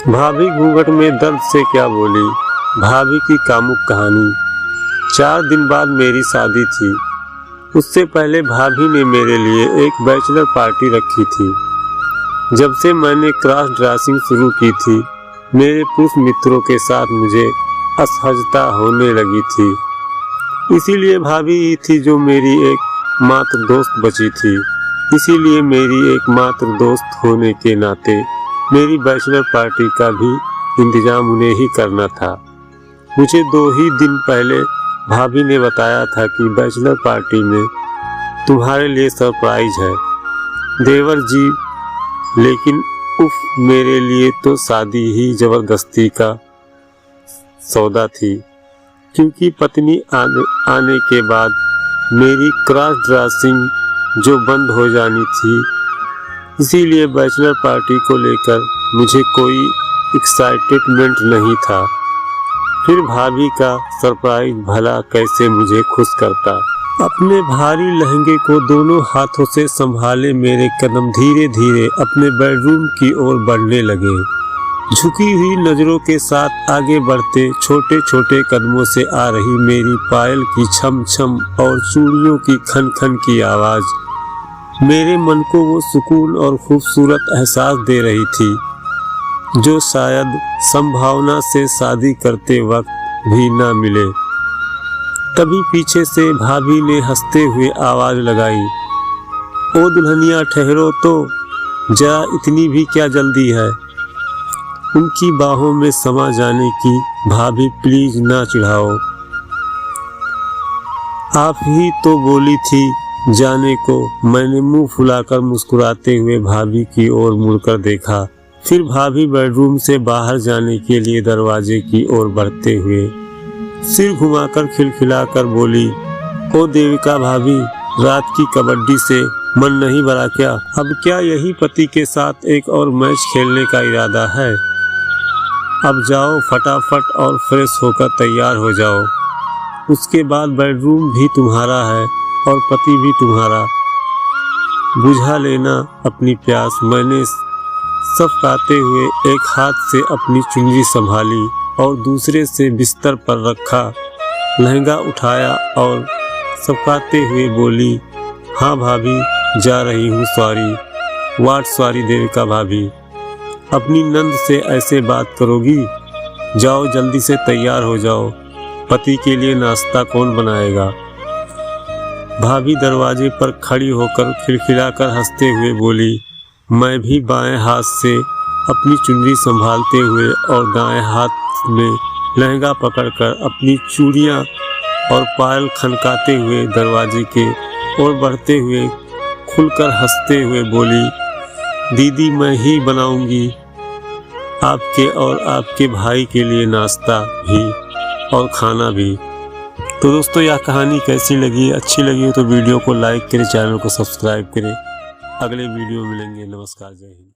भाभी घूंघट में दर्द से क्या बोली, भाभी की कामुक कहानी। 4 दिन बाद मेरी शादी थी। उससे पहले भाभी ने मेरे लिए एक बैचलर पार्टी रखी थी। जब से मैंने क्रॉस ड्रेसिंग शुरू की थी, मेरे पुरुष मित्रों के साथ मुझे असहजता होने लगी थी। इसीलिए भाभी ही थी जो मेरी एकमात्र दोस्त बची थी। इसीलिए मेरी एकमात्र दोस्त होने के नाते मेरी बैचलर पार्टी का भी इंतजाम उन्हें ही करना था। मुझे 2 ही दिन पहले भाभी ने बताया था कि बैचलर पार्टी में तुम्हारे लिए सरप्राइज है देवर जी। लेकिन उफ, मेरे लिए तो शादी ही जबरदस्ती का सौदा थी, क्योंकि पत्नी आने के बाद मेरी क्रॉस ड्रेसिंग जो बंद हो जानी थी। इसीलिए बैचलर पार्टी को लेकर मुझे कोई एक्साइटमेंट नहीं था। फिर भाभी का सरप्राइज भला कैसे मुझे खुश करता। अपने भारी लहंगे को दोनों हाथों से संभाले मेरे कदम धीरे धीरे अपने बेडरूम की ओर बढ़ने लगे। झुकी हुई नजरों के साथ आगे बढ़ते छोटे छोटे कदमों से आ रही मेरी पायल की छम छम और चूड़ियों की खन खन की आवाज मेरे मन को वो सुकून और खूबसूरत एहसास दे रही थी जो शायद संभावना से शादी करते वक्त भी ना मिले। तभी पीछे से भाभी ने हंसते हुए आवाज लगाई, ओ दुल्हनिया ठहरो तो जरा, इतनी भी क्या जल्दी है। उनकी बाहों में समा जाने की भाभी प्लीज ना चिढ़ाओ, आप ही तो बोली थी जाने को। मैंने मुंह फुलाकर मुस्कुराते हुए भाभी की ओर मुड़कर देखा। फिर भाभी बेडरूम से बाहर जाने के लिए दरवाजे की ओर बढ़ते हुए सिर घुमाकर खिलखिलाकर बोली, ओ देविका भाभी, रात की कबड्डी से मन नहीं भरा क्या? अब क्या यही पति के साथ एक और मैच खेलने का इरादा है? अब जाओ फटाफट और फ्रेश होकर तैयार हो जाओ। उसके बाद बेडरूम भी तुम्हारा है और पति भी तुम्हारा। बुझा लेना अपनी प्यास। मैंने सफकाते हुए एक हाथ से अपनी चुनरी संभाली और दूसरे से बिस्तर पर रखा लहंगा उठाया और सफकाते हुए बोली, हाँ भाभी, जा रही हूँ। सॉरी। व्हाट सॉरी देविका भाभी, अपनी नंद से ऐसे बात करोगी? जाओ जल्दी से तैयार हो जाओ, पति के लिए नाश्ता कौन बनाएगा? भाभी दरवाजे पर खड़ी होकर खिलखिलाकर हंसते हुए बोली। मैं भी बाएं हाथ से अपनी चुनरी संभालते हुए और दाएं हाथ में लहंगा पकड़कर अपनी चूड़ियां और पायल खनकाते हुए दरवाजे के ओर बढ़ते हुए खुलकर हंसते हुए बोली, दीदी मैं ही बनाऊंगी आपके और आपके भाई के लिए नाश्ता भी और खाना भी। तो दोस्तों, यह कहानी कैसी लगी? अच्छी लगी हो तो वीडियो को लाइक करें, चैनल को सब्सक्राइब करें। अगले वीडियो मिलेंगे। नमस्कार, जय हिंद।